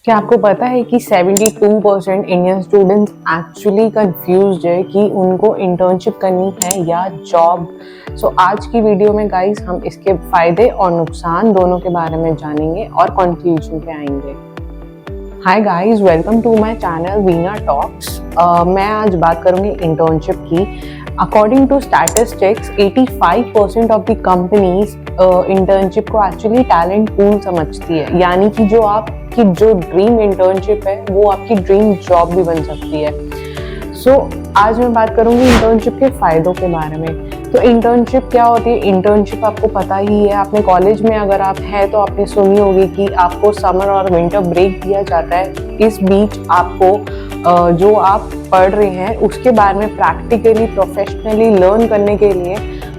क्या आपको पता है कि 72% इंडियन स्टूडेंट्स एक्चुअली कंफ्यूज्ड है कि उनको इंटर्नशिप करनी है या जॉब। सो आज की वीडियो में गाइस हम इसके फायदे और नुकसान दोनों के बारे में जानेंगे और कंक्लूजन पे आएंगे। Hi guys, welcome to my channel Veena talks. मैं आज बात करूंगी इंटर्नशिप की। According to statistics 85% of the companies internship को एक्चुअली टैलेंट पूल समझती है, यानी कि जो ड्रीम इंटर्नशिप है वो आपकी ड्रीम जॉब भी बन सकती है। आज मैं बात करूंगी इंटर्नशिप के फायदों के बारे में। तो इंटर्नशिप क्या होती है? इंटर्नशिप आपको पता ही है, आपने कॉलेज में अगर आप हैं तो आपने सुनी होगी कि आपको समर और विंटर ब्रेक दिया जाता है। इस बीच आपको जो आप पढ़ रहे हैं उसके बारे में प्रैक्टिकली प्रोफेशनली लर्न करने के लिए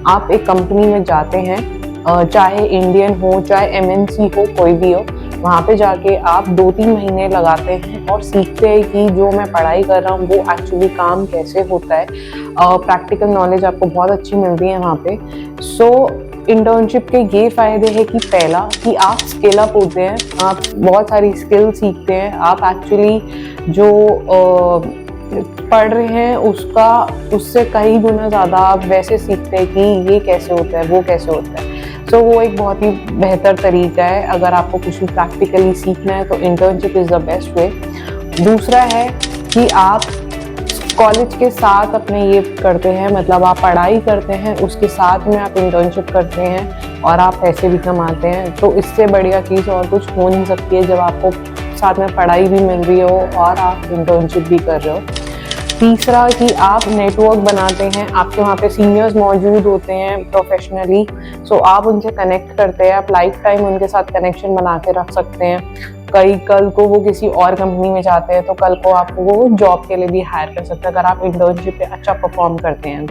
आप एक कंपनी में जाते हैं, चाहे इंडियन हो चाहे एमएनसी हो, कोई भी हो। वहाँ पे जाके आप 2-3 महीने लगाते हैं और सीखते हैं कि जो मैं पढ़ाई कर रहा हूँ वो एक्चुअली काम कैसे होता है। प्रैक्टिकल नॉलेज आपको बहुत अच्छी मिलती है वहाँ पे। इंटर्नशिप के ये फायदे हैं कि पहला कि आप स्किल अप होते हैं, आप बहुत सारी स्किल सीखते हैं। आप एक्चुअली जो पढ़ रहे हैं उससे कई गुना ज़्यादा आप वैसे सीखते हैं कि ये कैसे होता है, वो कैसे होता है। वो एक बहुत ही बेहतर तरीका है। अगर आपको कुछ भी प्रैक्टिकली सीखना है तो internship is the best way. दूसरा है कि आप कॉलेज के साथ अपने ये करते हैं, मतलब आप पढ़ाई करते हैं उसके साथ में आप इंटर्नशिप करते हैं और आप पैसे भी कमाते हैं। तो इससे बढ़िया चीज़ और कुछ हो नहीं सकती है जब आपको साथ में पढ़ाई भी मिल रही हो और आप इंटर्नशिप भी कर रहे हो। तीसरा कि आप नेटवर्क बनाते हैं, आपके वहाँ पे सीनियर्स मौजूद होते हैं प्रोफेशनली, आप उनसे कनेक्ट करते हैं, आप लाइफ टाइम उनके साथ कनेक्शन बना के रख सकते हैं। कल को वो किसी और कंपनी में जाते हैं तो कल को आपको वो जॉब के लिए भी हायर कर सकते हैं अगर आप इंटर्नशिप पे अच्छा परफॉर्म करते हैं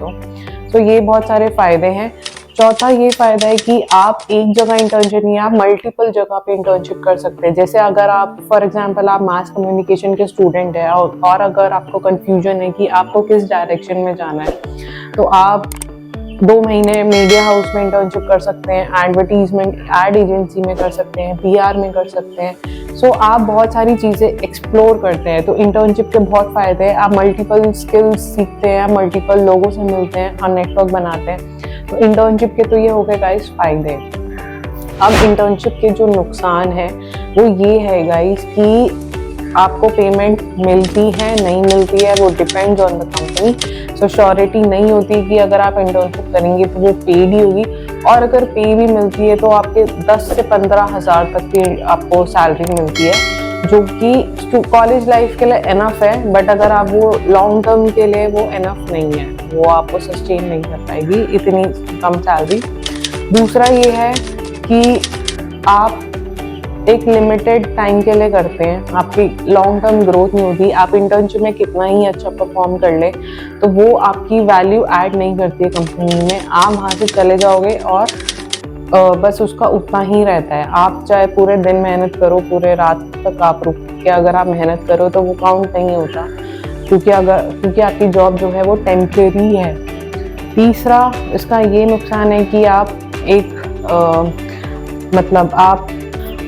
तो ये बहुत सारे फायदे हैं। चौथा ये फायदा है कि आप एक जगह इंटर्नशिप नहीं, आप मल्टीपल जगह पे इंटर्नशिप कर सकते हैं। जैसे अगर आप फॉर एग्जांपल आप मास कम्युनिकेशन के स्टूडेंट हैं और अगर आपको कंफ्यूजन है कि आपको किस डायरेक्शन में जाना है तो आप 2 महीने मीडिया हाउस में इंटर्नशिप कर सकते हैं, एडवर्टीजमेंट एड एजेंसी में कर सकते हैं, पीआर में कर सकते हैं। आप बहुत सारी चीज़ें एक्सप्लोर करते हैं। तो इंटर्नशिप के बहुत फ़ायदे हैं, आप मल्टीपल स्किल्स सीखते हैं, मल्टीपल लोगों से मिलते हैं और नेटवर्क बनाते हैं। तो इंटर्नशिप के तो ये हो गए गाइस फायदे। अब इंटर्नशिप के जो नुकसान है वो ये है गाइस कि आपको पेमेंट मिलती है नहीं मिलती है, वो depends on the company. Surety नहीं होती कि अगर आप इंटर्नशिप करेंगे तो वो पेड ही होगी, और अगर पे भी मिलती है तो आपके 10 से 15 हज़ार तक की आपको सैलरी मिलती है, जो कि कॉलेज लाइफ के लिए इनफ है। बट अगर आप वो लॉन्ग टर्म के लिए वो इनफ नहीं है, वो आपको सस्टेन नहीं कर पाएगी इतनी कम सैलरी। दूसरा ये है कि आप एक लिमिटेड टाइम के लिए करते हैं, आपकी लॉन्ग टर्म ग्रोथ नहीं होती। आप इंटर्नशिप में कितना ही अच्छा परफॉर्म कर ले तो वो आपकी वैल्यू ऐड नहीं करती है कंपनी में। आप वहाँ से चले जाओगे और बस उसका उतना ही रहता है। आप चाहे पूरे दिन मेहनत करो, पूरे रात तक आप रुक के अगर आप मेहनत करो तो वो काउंट नहीं होता, क्योंकि आपकी जॉब जो है वो टेम्परेरी है। तीसरा इसका ये नुकसान है कि आप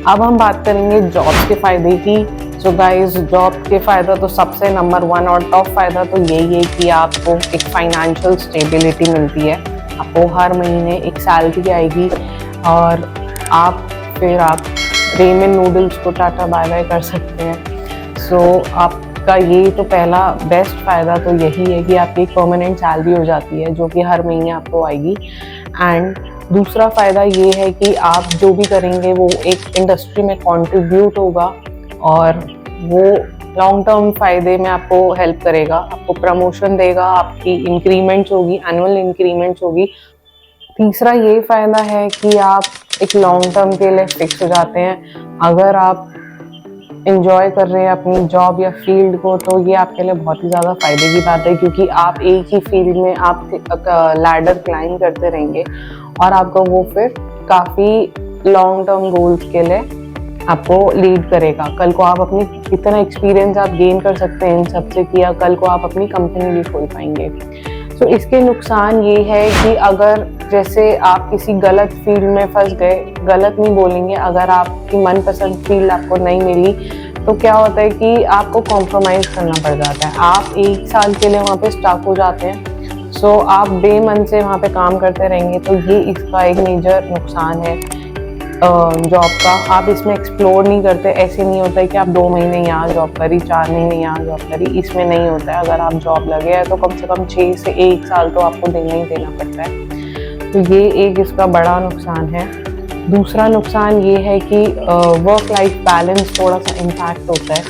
अब हम बात करेंगे जॉब के फ़ायदे की। गाइस, जॉब के फ़ायदा तो सबसे नंबर 1 और टॉप फ़ायदा तो यही है कि आपको एक फाइनेंशियल स्टेबिलिटी मिलती है। आपको हर महीने एक सैलरी आएगी और आप रेमन नूडल्स को टाटा बाय बाय कर सकते हैं। आपका ये तो पहला बेस्ट फ़ायदा तो यही है कि आपकी परमानेंट सैलरी हो जाती है जो कि हर महीने आपको आएगी। एंड दूसरा फ़ायदा ये है कि आप जो भी करेंगे वो एक इंडस्ट्री में कंट्रीब्यूट होगा और वो लॉन्ग टर्म फ़ायदे में आपको हेल्प करेगा, आपको प्रमोशन देगा, आपकी इंक्रीमेंट्स होगी, एनुअल इंक्रीमेंट्स होगी। तीसरा ये फ़ायदा है कि आप एक लॉन्ग टर्म के लिए फिक्स हो जाते हैं। अगर आप इंजॉय कर रहे हैं अपनी जॉब या फील्ड को तो ये आपके लिए बहुत ही ज़्यादा फ़ायदे की बात है, क्योंकि आप एक ही फील्ड में आप लैडर क्लाइंब करते रहेंगे और आपको वो फिर काफ़ी लॉन्ग टर्म गोल्स के लिए आपको लीड करेगा। कल को आप अपनी इतना एक्सपीरियंस आप गेन कर सकते हैं इन सबसे किया, कल को आप अपनी कंपनी भी खोल पाएंगे। इसके नुकसान ये है कि अगर जैसे आप किसी गलत फील्ड में फंस गए, गलत नहीं बोलेंगे, अगर आपकी मनपसंद फील्ड आपको नहीं मिली तो क्या होता है कि आपको कॉम्प्रोमाइज़ करना पड़ जाता है। आप 1 साल के लिए वहाँ पे स्टक हो जाते हैं। सो आप बेमन से वहाँ पे काम करते रहेंगे, तो ये इसका एक मेजर नुकसान है जॉब का। आप इसमें एक्सप्लोर नहीं करते। ऐसे नहीं होता है कि आप 2 महीने यहाँ जॉब करी, 4 महीने यहाँ जॉब करी, इसमें नहीं होता है। अगर आप जॉब लगे हैं तो कम से कम 6 से 1 साल तो आपको देना ही देना पड़ता है। तो ये एक इसका बड़ा नुकसान है। दूसरा नुकसान ये है कि वर्क लाइफ बैलेंस थोड़ा सा इम्पैक्ट होता है,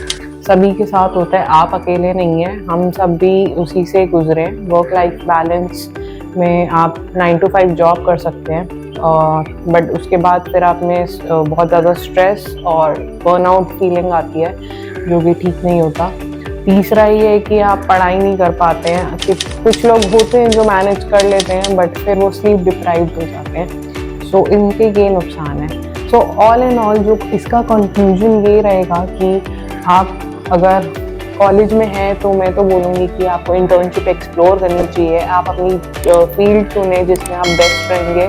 सभी के साथ होता है, आप अकेले नहीं हैं, हम सब भी उसी से गुजरे। वर्क लाइफ बैलेंस में आप 9 to 5 जॉब कर सकते हैं, और बट उसके बाद फिर आप में बहुत ज़्यादा स्ट्रेस और बर्नआउट फीलिंग आती है, जो कि ठीक नहीं होता। तीसरा ये है कि आप पढ़ाई नहीं कर पाते हैं। कुछ लोग होते हैं जो मैनेज कर लेते हैं, बट फिर वो स्लीप डिप्राइव्ड हो जाते हैं। सो इनके ये नुकसान है। सो ऑल इन ऑल जो इसका कंक्लूजन ये रहेगा कि आप अगर कॉलेज में है तो मैं तो बोलूँगी कि आपको इंटर्नशिप एक्सप्लोर करनी चाहिए। आप अपनी फील्ड चुने जिसमें आप बेस्ट रहेंगे,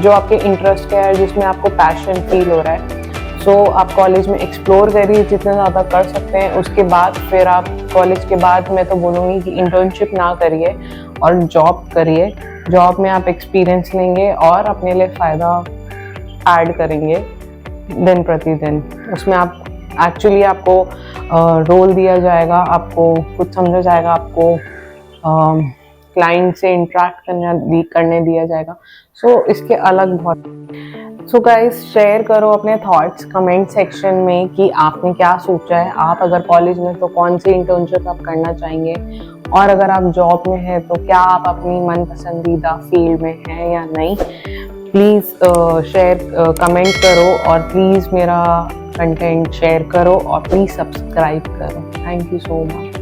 जो आपके इंटरेस्ट का है, जिसमें आपको पैशन फील हो रहा है। सो आप कॉलेज में एक्सप्लोर करिए जितना ज़्यादा कर सकते हैं। उसके बाद फिर आप कॉलेज के बाद मैं तो बोलूँगी कि इंटर्नशिप ना करिए और जॉब करिए। जॉब में आप एक्सपीरियंस लेंगे और अपने लिए फ़ायदा ऐड करेंगे दिन प्रतिदिन। उसमें आप एक्चुअली आपको रोल दिया जाएगा, आपको कुछ समझा जाएगा, आपको क्लाइंट से इंटरेक्ट करने दिया जाएगा। सो इसके अलग बहुत। सो गाइस, शेयर करो अपने थॉट्स कमेंट सेक्शन में कि आपने क्या सोचा है। आप अगर कॉलेज में तो कौन सी इंटर्नशिप आप करना चाहेंगे, और अगर आप जॉब में हैं तो क्या आप अपनी मन पसंदीदा फील्ड में हैं या नहीं। प्लीज़ शेयर कमेंट करो, और प्लीज़ मेरा कंटेंट शेयर करो, और प्लीज़ सब्सक्राइब करो। Thank you so much.